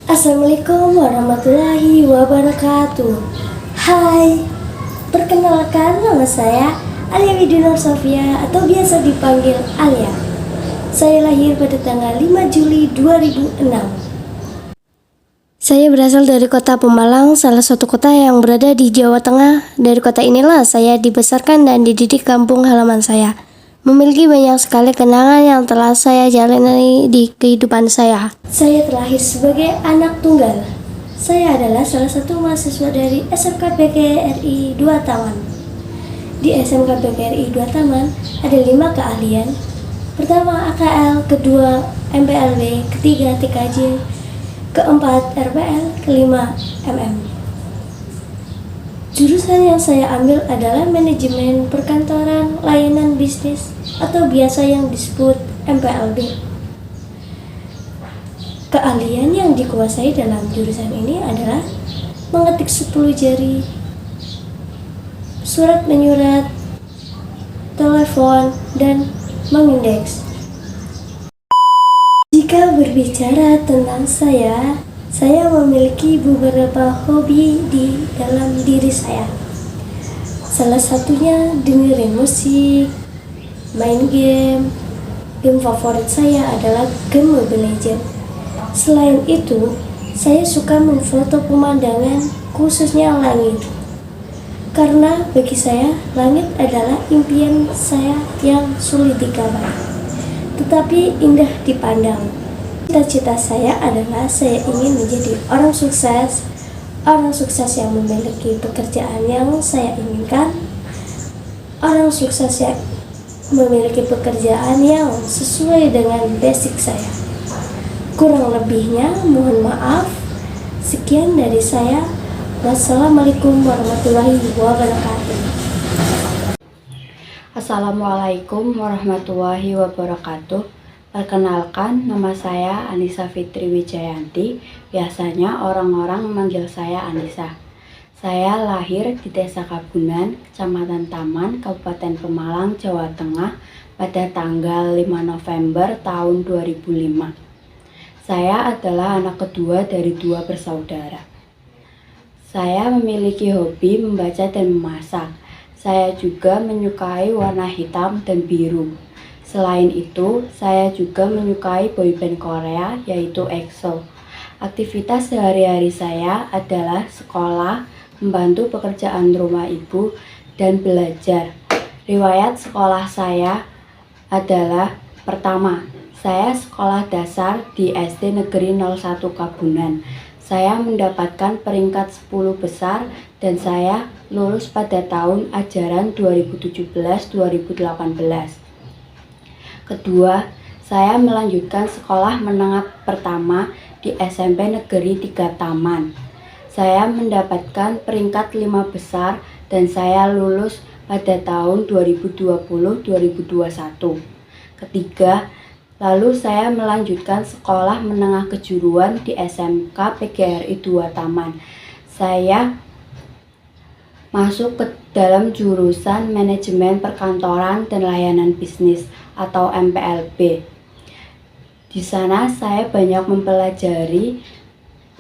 Assalamualaikum warahmatullahi wabarakatuh. Hai, perkenalkan nama saya Alia Widinur Sofia atau biasa dipanggil Alia. Saya lahir pada tanggal 5 Juli 2006. Saya berasal dari kota Pemalang, salah satu kota yang berada di Jawa Tengah. Dari kota inilah saya dibesarkan dan dididik kampung halaman saya. Memiliki banyak sekali kenangan yang telah saya jalani di kehidupan saya. Saya terlahir sebagai anak tunggal. Saya adalah salah satu mahasiswa dari SMK PGRI 2 Taman. Di SMK PGRI 2 Taman ada 5 keahlian. Pertama AKL, kedua MPLB, ketiga TKJ, keempat RPL, kelima MM. Jurusan yang saya ambil adalah manajemen perkantoran layanan bisnis atau biasa yang disebut MPLB. Keahlian yang dikuasai dalam jurusan ini adalah mengetik 10 jari, surat menyurat, telepon, dan mengindeks. Jika berbicara tentang saya memiliki beberapa hobi di dalam diri saya. Salah satunya dengerin musik, main game. Game favorit saya adalah game Mobile Legends. Selain itu, saya suka memfoto pemandangan, khususnya langit. Karena bagi saya, langit adalah impian saya yang sulit digapai, tetapi indah dipandang. Cita-cita saya adalah saya ingin menjadi orang sukses yang memiliki pekerjaan yang saya inginkan, orang sukses yang memiliki pekerjaan yang sesuai dengan basic saya. Kurang lebihnya mohon maaf. Sekian dari saya. Wassalamualaikum warahmatullahi wabarakatuh. Assalamualaikum warahmatullahi wabarakatuh. Perkenalkan, nama saya Anissa Fitri Wijayanti. Biasanya orang-orang memanggil saya Anissa. Saya lahir di Desa Kabunan, Kecamatan Taman, Kabupaten Pemalang, Jawa Tengah pada tanggal 5 November tahun 2005. Saya adalah anak kedua dari 2 bersaudara. Saya memiliki hobi membaca dan memasak. Saya juga menyukai warna hitam dan biru. Selain itu, saya juga menyukai boyband Korea yaitu EXO. Aktivitas sehari-hari saya adalah sekolah, membantu pekerjaan rumah ibu, dan belajar. Riwayat sekolah saya adalah: pertama, saya sekolah dasar di SD Negeri 01 Kabunan. Saya mendapatkan peringkat 10 besar dan saya lulus pada tahun ajaran 2017-2018. Kedua, saya melanjutkan sekolah menengah pertama di SMP Negeri 3 Taman. Saya mendapatkan peringkat 5 besar dan saya lulus pada tahun 2020-2021. Ketiga, lalu saya melanjutkan sekolah menengah kejuruan di SMK PGRI 2 Taman. Saya masuk ke dalam jurusan manajemen perkantoran dan layanan bisnis atau MPLB. Di sana saya banyak mempelajari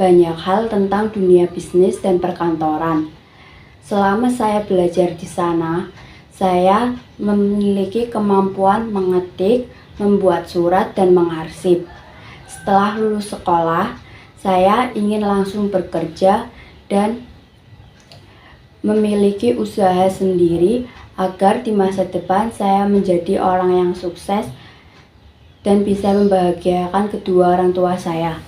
banyak hal tentang dunia bisnis dan perkantoran. Selama saya belajar di sana, saya memiliki kemampuan mengetik, membuat surat, dan mengarsip. Setelah lulus sekolah, saya ingin langsung bekerja dan memiliki usaha sendiri agar di masa depan saya menjadi orang yang sukses dan bisa membahagiakan kedua orang tua saya.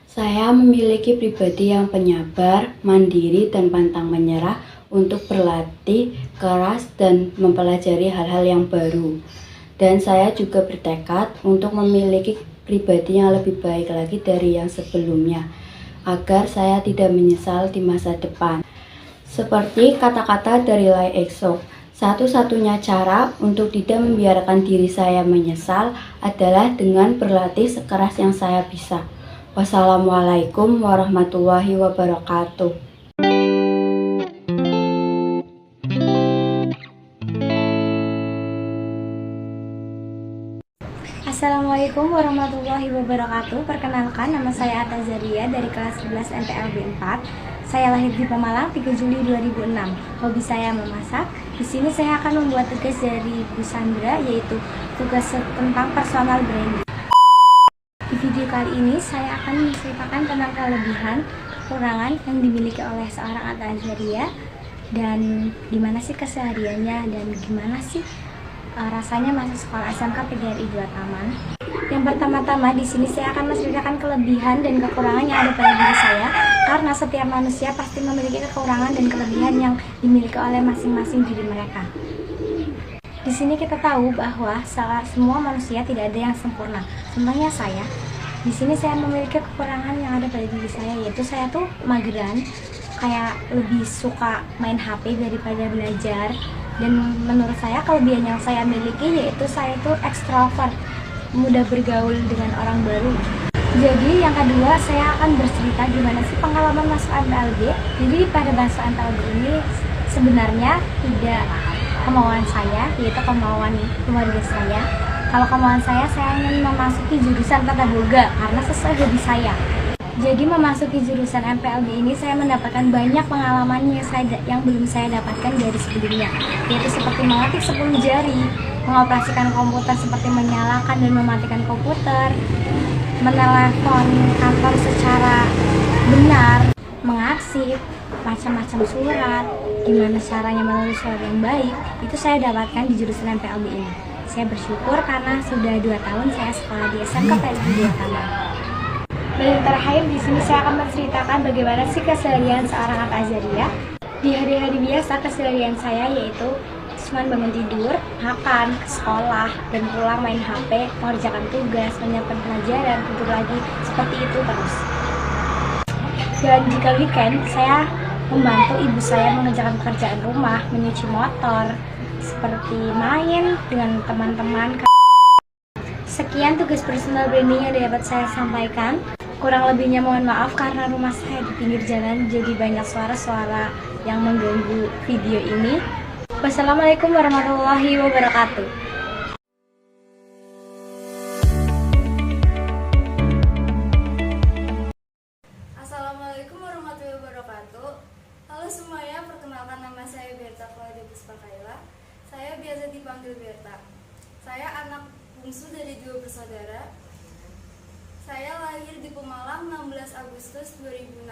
Saya memiliki pribadi yang penyabar, mandiri, dan pantang menyerah untuk berlatih keras dan mempelajari hal-hal yang baru. Dan saya juga bertekad untuk memiliki pribadi yang lebih baik lagi dari yang sebelumnya, agar saya tidak menyesal di masa depan. Seperti kata-kata dari Lai EXO, satu-satunya cara untuk tidak membiarkan diri saya menyesal adalah dengan berlatih sekeras yang saya bisa. Wassalamualaikum warahmatullahi wabarakatuh. Assalamualaikum Assalamualaikum warahmatullahi wabarakatuh. Perkenalkan, nama saya Atta Zaria dari kelas 11 MPLB 4. Saya lahir di Pemalang 3 Juli 2006. Hobi saya memasak. Di sini saya akan membuat tugas dari Bu Sandra, yaitu tugas tentang personal branding. Di video kali ini saya akan menceritakan tentang kelebihan, kekurangan yang dimiliki oleh seorang Atta Zaria, dan gimana sih kesehariannya, dan gimana sih rasanya masuk sekolah SMK PGRI 2 Taman. Yang pertama-tama di sini saya akan menceritakan kelebihan dan kekurangan yang ada pada diri saya, karena setiap manusia pasti memiliki kekurangan dan kelebihan yang dimiliki oleh masing-masing diri mereka. Di sini kita tahu bahwa semua manusia tidak ada yang sempurna. Contohnya saya, di sini saya memiliki kekurangan yang ada pada diri saya, yaitu saya tuh mageran, kayak lebih suka main HP daripada belajar. Dan menurut saya kelebihan yang saya miliki yaitu saya itu ekstrovert, mudah bergaul dengan orang baru. Jadi yang kedua, saya akan bercerita gimana sih pengalaman masuk MPLB. Jadi pada masuk MPLB ini sebenarnya tidak kemauan saya, yaitu kemauan keluarga saya. Kalau kemauan saya ingin memasuki jurusan tata boga karena sesuai hobi saya. Jadi memasuki jurusan MPLB ini saya mendapatkan banyak pengalaman yang belum saya dapatkan dari sebelumnya, yaitu seperti mengetik 10 jari, mengoperasikan komputer seperti menyalakan dan mematikan komputer, menelepon kantor secara benar, mengarsip, macam-macam surat, gimana caranya menulis surat yang baik, itu saya dapatkan di jurusan MPLB ini. Saya bersyukur karena sudah 2 tahun saya sekolah di SMK PGRI 2 Taman. Dan yang terakhir di sini saya akan menceritakan bagaimana sih keseharian seorang Atta Zaria. Di hari-hari biasa keseharian saya yaitu cuma bangun tidur, makan, ke sekolah, dan pulang main HP, mengerjakan tugas, menyiapkan pelajaran, tidur lagi, seperti itu terus. Dan jika weekend saya membantu ibu saya mengerjakan pekerjaan rumah, menyuci motor, seperti main dengan teman-teman. Sekian tugas personal branding yang dapat saya sampaikan. Kurang lebihnya mohon maaf karena rumah saya di pinggir jalan, jadi banyak suara-suara yang mengganggu video ini. Wassalamualaikum warahmatullahi wabarakatuh. Assalamualaikum warahmatullahi wabarakatuh. Halo semuanya, perkenalkan nama saya Berta Claudia Puspakaila. Saya biasa dipanggil Berta. Saya anak bungsu dari 2 bersaudara. Saya lahir di Pemalang 16 Agustus 2006.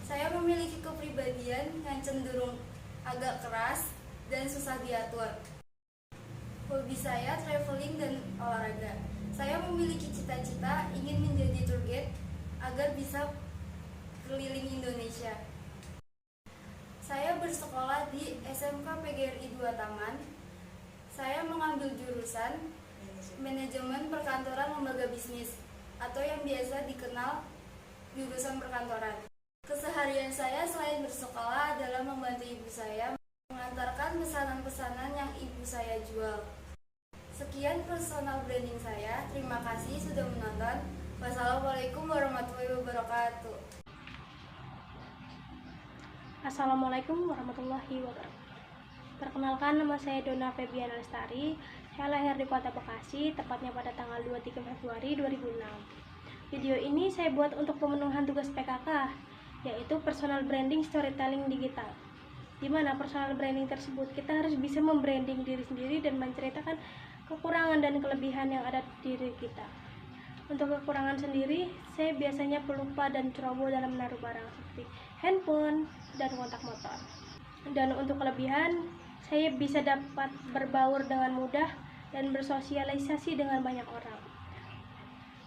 Saya memiliki kepribadian yang cenderung agak keras dan susah diatur. Hobi saya traveling dan olahraga. Saya memiliki cita-cita ingin menjadi tour guide agar bisa keliling Indonesia. Saya bersekolah di SMK PGRI 2 Taman. Saya mengambil jurusan manajemen perkantoran lembaga bisnis, atau yang biasa dikenal jurusan perkantoran. Keseharian saya selain bersekolah adalah membantu ibu saya mengantarkan pesanan-pesanan yang ibu saya jual. Sekian personal branding saya. Terima kasih sudah menonton. Wassalamualaikum warahmatullahi wabarakatuh. Assalamualaikum warahmatullahi wabarakatuh. Perkenalkan, nama saya Dona Febiana Lestari. Saya lahir di Kota Bekasi, tepatnya pada tanggal 23 Februari 2006. Video ini saya buat untuk pemenuhan tugas PKK, yaitu Personal Branding Storytelling Digital. Di mana personal branding tersebut kita harus bisa membranding diri sendiri dan menceritakan kekurangan dan kelebihan yang ada di diri kita. Untuk kekurangan sendiri, saya biasanya pelupa dan ceroboh dalam menaruh barang seperti handphone dan kontak motor. Dan untuk kelebihan, saya bisa dapat berbaur dengan mudah dan bersosialisasi dengan banyak orang.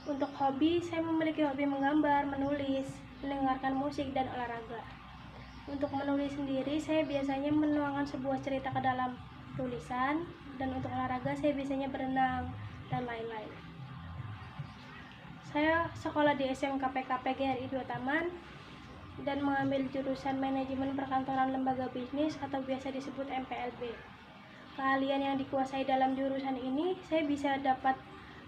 Untuk hobi, saya memiliki hobi menggambar, menulis, mendengarkan musik, dan olahraga. Untuk menulis sendiri, saya biasanya menuangkan sebuah cerita ke dalam tulisan, dan untuk olahraga, saya biasanya berenang, dan lain-lain. Saya sekolah di SMK PGRI 2 Taman, dan mengambil jurusan manajemen perkantoran lembaga bisnis atau biasa disebut MPLB. Keahlian yang dikuasai dalam jurusan ini, saya bisa dapat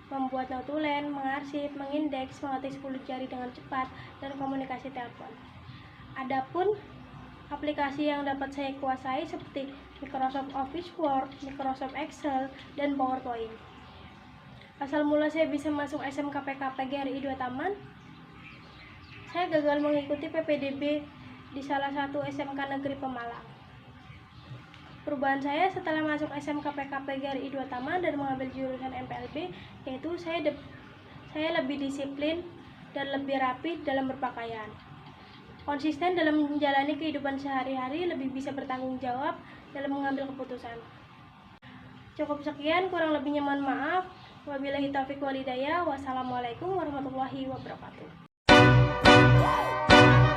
membuat notulen, mengarsip, mengindeks, mengetik 10 jari dengan cepat, dan komunikasi telepon. Adapun aplikasi yang dapat saya kuasai seperti Microsoft Office Word, Microsoft Excel, dan PowerPoint. Asal mula saya bisa masuk SMK PK PGRI 2 Taman, saya gagal mengikuti PPDB di salah satu SMK Negeri Pemalang. Perubahan saya setelah masuk SMK PK PGRI 2 Taman dan mengambil jurusan MPLB, yaitu saya lebih disiplin dan lebih rapi dalam berpakaian. Konsisten dalam menjalani kehidupan sehari-hari, lebih bisa bertanggung jawab dalam mengambil keputusan. Cukup sekian, kurang lebihnya mohon maaf. Wabillahi taufiq wal hidayah. Wassalamualaikum warahmatullahi wabarakatuh.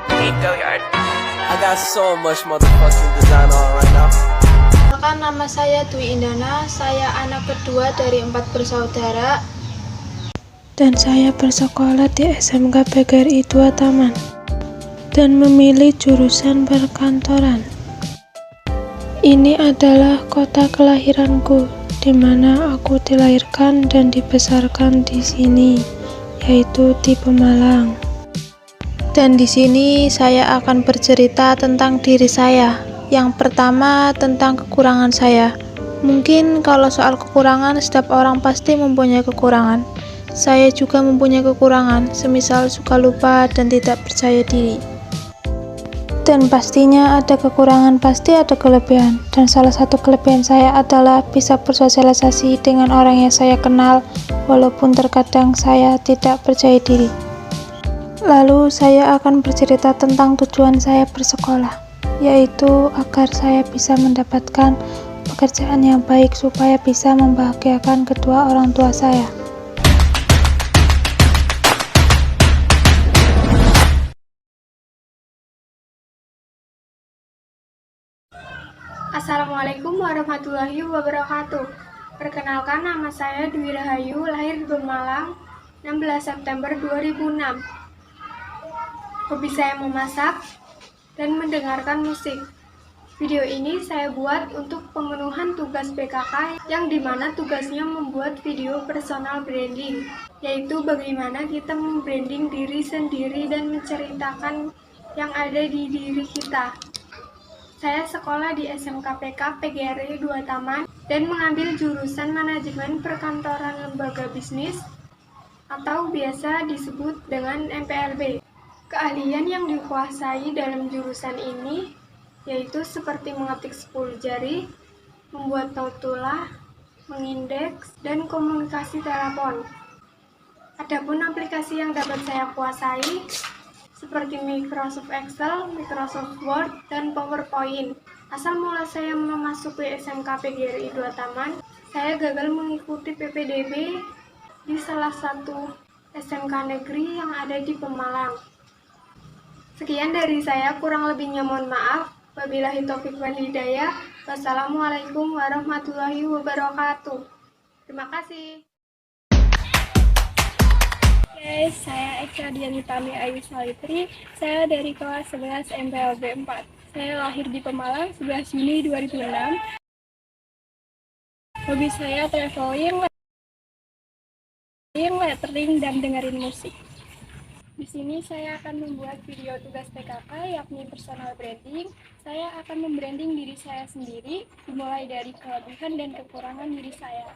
I got so much motherfucking design on right now. Perkenalkan, nama saya Dwi Indana. Saya anak kedua dari 4 bersaudara. Dan saya bersekolah di SMK PGRI 2 Taman dan memilih jurusan perkantoran. Ini adalah kota kelahiranku, di mana aku dilahirkan dan dibesarkan di sini, yaitu di Pemalang. Dan di sini saya akan bercerita tentang diri saya. Yang pertama, tentang kekurangan saya. Mungkin kalau soal kekurangan, setiap orang pasti mempunyai kekurangan. Saya juga mempunyai kekurangan, semisal suka lupa dan tidak percaya diri. Dan pastinya ada kekurangan, pasti ada kelebihan. Dan salah satu kelebihan saya adalah bisa bersosialisasi dengan orang yang saya kenal, walaupun terkadang saya tidak percaya diri. Lalu saya akan bercerita tentang tujuan saya bersekolah, yaitu agar saya bisa mendapatkan pekerjaan yang baik supaya bisa membahagiakan kedua orang tua saya. Assalamualaikum warahmatullahi wabarakatuh. Perkenalkan, nama saya Dwi Rahayu, lahir di Pemalang 16 September 2006. Hobi saya memasak dan mendengarkan musik. Video ini saya buat untuk pemenuhan tugas PKK yang dimana tugasnya membuat video personal branding, yaitu bagaimana kita membranding diri sendiri dan menceritakan yang ada di diri kita. Saya sekolah di SMK PK PGRI 2 Taman dan mengambil jurusan manajemen perkantoran lembaga bisnis atau biasa disebut dengan MPLB. Keahlian yang dikuasai dalam jurusan ini yaitu seperti mengetik 10 jari, membuat notulah, mengindeks, dan komunikasi telepon. Adapun aplikasi yang dapat saya kuasai seperti Microsoft Excel, Microsoft Word, dan PowerPoint. Asal mula saya memasuki SMK PGRI 2 Taman, saya gagal mengikuti PPDB di salah satu SMK negeri yang ada di Pemalang. Sekian dari saya, kurang lebihnya mohon maaf. Wabillahi taufiq wal hidayah. Wassalamualaikum warahmatullahi wabarakatuh. Terima kasih. Guys, saya Eka Dianitami Ayu Salitri. Saya dari kelas 11 MPLB 4. Saya lahir di Pemalang 11 Juni 2006. Hobi saya traveling, lettering, dan dengerin musik. Di sini saya akan membuat video tugas PKK, yakni personal branding. Saya akan membranding diri saya sendiri, dimulai dari kelebihan dan kekurangan diri saya.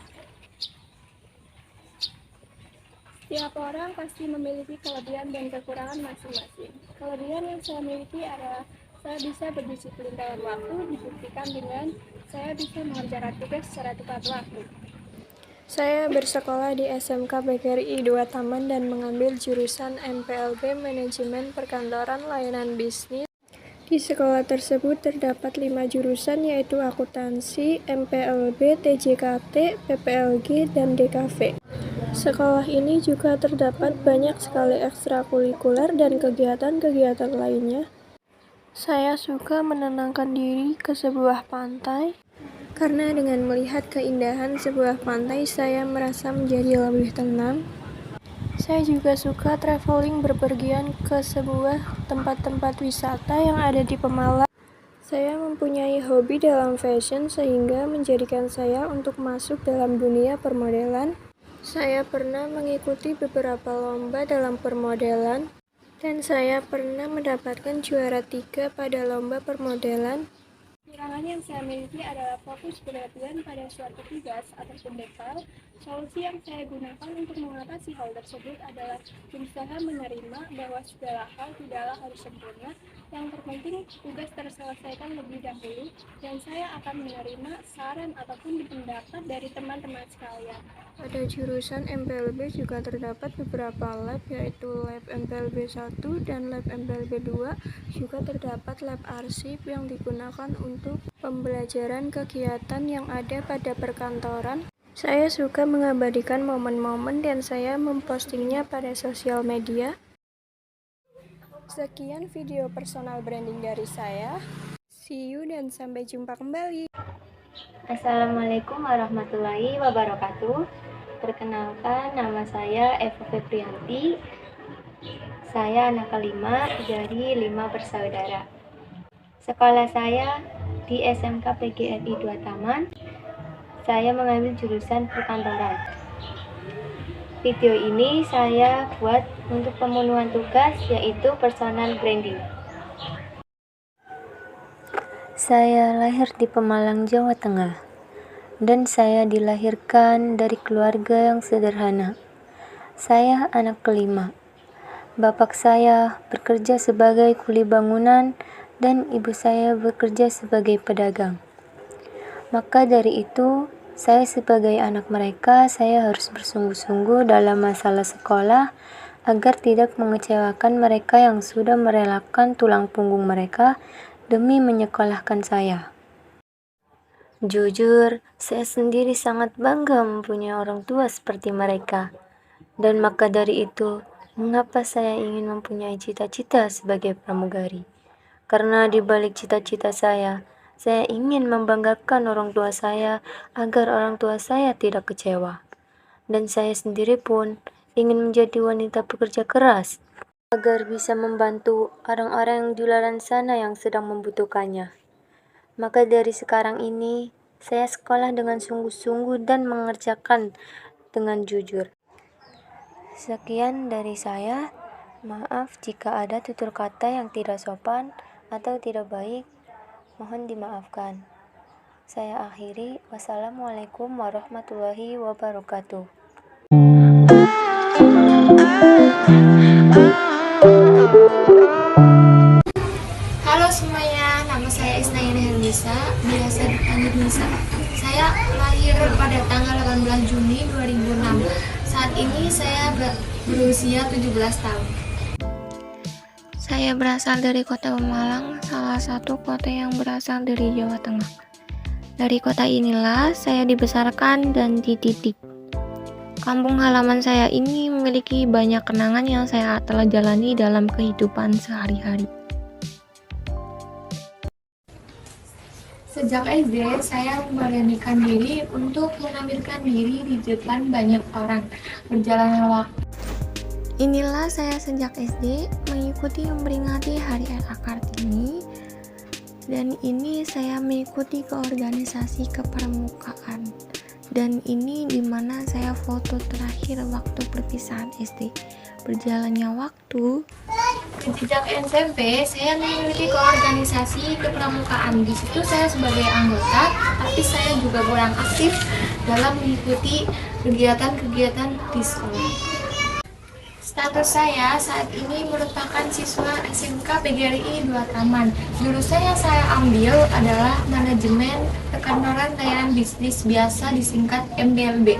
Setiap orang pasti memiliki kelebihan dan kekurangan masing-masing. Kelebihan yang saya miliki adalah saya bisa berdisiplin dalam waktu, dibuktikan dengan saya bisa mengerjakan tugas secara tepat waktu. Saya bersekolah di SMK PGRI 2 Taman dan mengambil jurusan MPLB Manajemen Perkantoran Layanan Bisnis. Di sekolah tersebut terdapat 5 jurusan, yaitu akuntansi, MPLB, TJKT, PPLG, dan DKV. Sekolah ini juga terdapat banyak sekali ekstrakurikuler dan kegiatan-kegiatan lainnya. Saya suka menenangkan diri ke sebuah pantai, karena dengan melihat keindahan sebuah pantai, saya merasa menjadi lebih tenang. Saya juga suka traveling, berpergian ke sebuah tempat-tempat wisata yang ada di Pemalang. Saya mempunyai hobi dalam fashion sehingga menjadikan saya untuk masuk dalam dunia permodelan. Saya pernah mengikuti beberapa lomba dalam permodelan dan saya pernah mendapatkan juara 3 pada lomba permodelan. Kekurangan yang saya miliki adalah fokus perhatian pada suatu tugas ataupun detail. Solusi yang saya gunakan untuk mengatasi hal tersebut adalah berusaha menerima bahwa segala hal tidaklah harus sempurna. Yang terpenting tugas terselesaikan lebih dahulu, dan saya akan menerima saran ataupun pendapat dari teman-teman sekalian. Pada jurusan MPLB juga terdapat beberapa lab, yaitu lab MPLB 1 dan lab MPLB 2. Juga terdapat lab arsip yang digunakan untuk pembelajaran kegiatan yang ada pada perkantoran. Saya suka mengabadikan momen-momen dan saya mempostingnya pada sosial media. Sekian video personal branding dari saya. See you dan sampai jumpa kembali. Assalamualaikum warahmatullahi wabarakatuh. Perkenalkan, nama saya Eva Febrianti. Saya anak kelima dari 5 bersaudara. Sekolah saya di SMK PGRI 2 Taman. Saya mengambil jurusan perkantoran. Video ini saya buat untuk pemenuhan tugas, yaitu personal branding. Saya lahir di Pemalang, Jawa Tengah, dan saya dilahirkan dari keluarga yang sederhana. Saya anak kelima. Bapak saya bekerja sebagai kuli bangunan dan ibu saya bekerja sebagai pedagang. Maka dari itu, saya sebagai anak mereka, saya harus bersungguh-sungguh dalam masalah sekolah agar tidak mengecewakan mereka yang sudah merelakan tulang punggung mereka demi menyekolahkan saya. Jujur, saya sendiri sangat bangga mempunyai orang tua seperti mereka. Dan maka dari itu, mengapa saya ingin mempunyai cita-cita sebagai pramugari? Karena di balik cita-cita saya ingin membanggakan orang tua saya agar orang tua saya tidak kecewa. Dan saya sendiri pun ingin menjadi wanita pekerja keras agar bisa membantu orang-orang yang di luar sana yang sedang membutuhkannya. Maka dari sekarang ini, saya sekolah dengan sungguh-sungguh dan mengerjakan dengan jujur. Sekian dari saya. Maaf jika ada tutur kata yang tidak sopan atau tidak baik. Mohon dimaafkan. Saya akhiri. Wassalamualaikum warahmatullahi wabarakatuh. Halo semuanya, nama saya Isnayani Hermisa, biasa dipanggil Nisa. Saya lahir pada tanggal 18 Juni 2006. Saat ini saya berusia 17 tahun. Saya berasal dari kota Pemalang, salah satu kota yang berasal dari Jawa Tengah. Dari kota inilah saya dibesarkan dan dididik. Kampung halaman saya ini memiliki banyak kenangan yang saya telah jalani dalam kehidupan sehari-hari. Sejak SD, saya memberanikan diri untuk menampilkan diri di depan banyak orang. Berjalannya waktu, inilah saya sejak SD mengikuti memperingati Hari Ela Kartini, dan ini saya mengikuti ke organisasi kepramukaan, dan ini dimana saya foto terakhir waktu perpisahan SD. Berjalannya waktu, sejak SMP saya mengikuti ke organisasi kepramukaan. Di situ saya sebagai anggota, tapi saya juga kurang aktif dalam mengikuti kegiatan-kegiatan di sekolah. Status saya saat ini merupakan siswa SMK PGRI 2 Taman. Jurusan yang saya ambil adalah Manajemen Perkantoran Layanan Bisnis, biasa disingkat MPLB.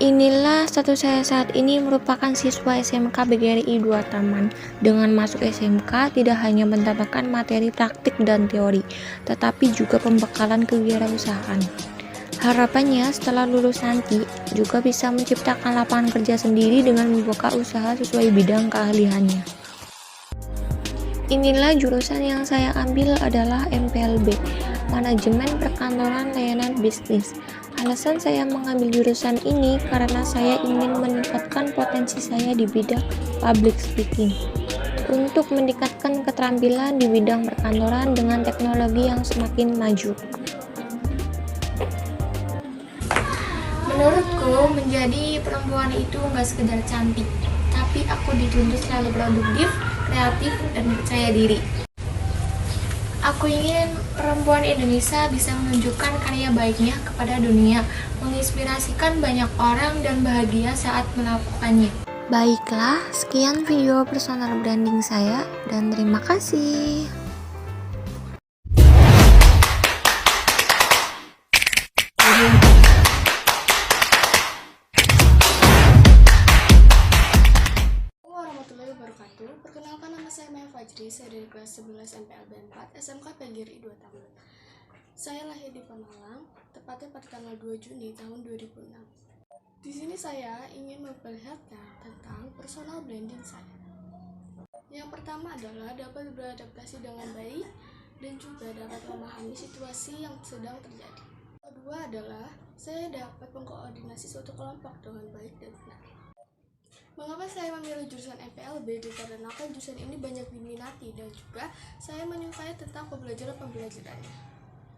Inilah status saya saat ini merupakan siswa SMK PGRI 2 Taman. Dengan masuk SMK tidak hanya mendapatkan materi praktik dan teori, tetapi juga pembekalan kewirausahaan. Harapannya setelah lulus nanti juga bisa menciptakan lapangan kerja sendiri dengan membuka usaha sesuai bidang keahliannya. Inilah jurusan yang saya ambil adalah MPLB, Manajemen Perkantoran Layanan Bisnis. Alasan saya mengambil jurusan ini karena saya ingin meningkatkan potensi saya di bidang public speaking untuk meningkatkan keterampilan di bidang perkantoran dengan teknologi yang semakin maju. Menurutku, menjadi perempuan itu nggak sekedar cantik, tapi aku dituntut selalu produktif, kreatif, dan percaya diri. Aku ingin perempuan Indonesia bisa menunjukkan karya baiknya kepada dunia, menginspirasikan banyak orang dan bahagia saat melakukannya. Baiklah, sekian video personal branding saya dan terima kasih. Warahmatullahi wabarakatuh. Perkenalkan, nama saya Maya Fajri, saya dari kelas 11 MPLB 4 SMK PGRI 2 Taman. Saya lahir di Pemalang, tepatnya pada tanggal 2 Juni tahun 2006. Di sini saya ingin memperlihatkan tentang personal branding saya. Yang pertama adalah dapat beradaptasi dengan baik dan juga dapat memahami situasi yang sedang terjadi. Kedua adalah saya dapat mengkoordinasi suatu kelompok dengan baik dan benar. Mengapa saya memilih jurusan MPLB? Dikarenakan jurusan ini banyak diminati dan juga saya menyukai tentang pembelajarannya.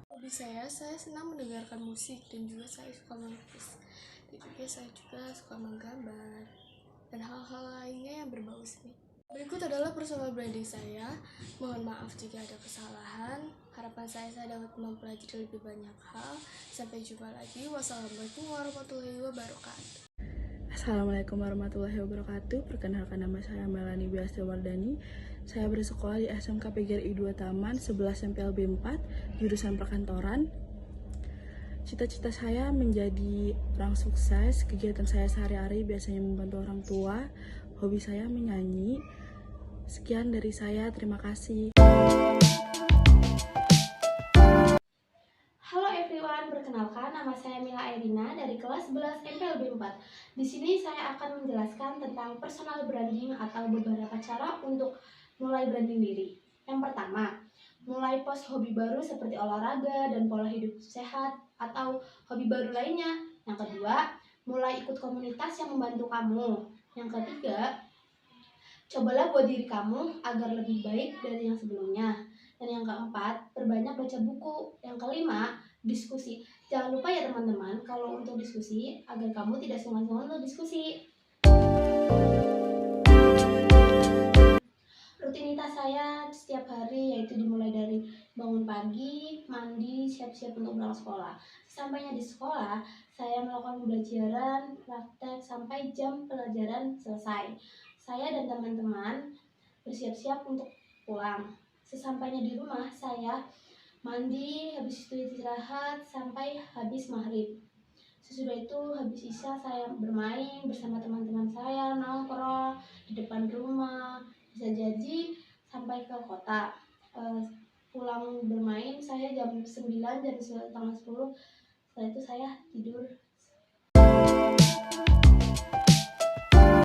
Hobi saya senang mendengarkan musik dan juga saya suka melukis. Dan juga saya juga suka menggambar dan hal-hal lainnya yang berbau seni. Berikut adalah personal branding saya. Mohon maaf jika ada kesalahan. Harapan saya dapat mempelajari lebih banyak hal. Sampai jumpa lagi. Wassalamualaikum warahmatullahi wabarakatuh. Assalamualaikum warahmatullahi wabarakatuh. Perkenalkan, nama saya Melani Biasa Wardani. Saya bersekolah di SMK PGRI 2 Taman 11 MPLB 4 jurusan perkantoran. Cita-cita saya menjadi orang sukses. Kegiatan saya sehari-hari biasanya membantu orang tua. Hobi saya menyanyi. Sekian dari saya, terima kasih. Halo everyone, perkenalkan nama saya Mila Airina dari kelas 11 MPLB 4. Di sini saya akan menjelaskan tentang personal branding atau beberapa cara untuk mulai branding diri. Yang pertama, mulai post hobi baru seperti olahraga dan pola hidup sehat atau hobi baru lainnya. Yang kedua, mulai ikut komunitas yang membantu kamu. Yang ketiga, cobalah buat diri kamu agar lebih baik dari yang sebelumnya. Dan yang keempat, perbanyak baca buku. Yang kelima, diskusi. Jangan lupa ya teman-teman, kalau untuk diskusi, agar kamu tidak sungkan-sungkan untuk diskusi. Rutinitas saya setiap hari yaitu dimulai dari bangun pagi, mandi, siap-siap untuk berangkat sekolah. Sampainya di sekolah, saya melakukan pembelajaran, praktek sampai jam pelajaran selesai. Saya dan teman-teman bersiap-siap untuk pulang. Sesampainya di rumah, saya mandi, habis itu istirahat sampai habis maghrib. Sesudah itu habis isya saya bermain bersama teman-teman saya, nongkrong di depan rumah, bisa jadi sampai ke kota. Pulang bermain saya jam 9, jam setengah 10. Setelah itu saya tidur.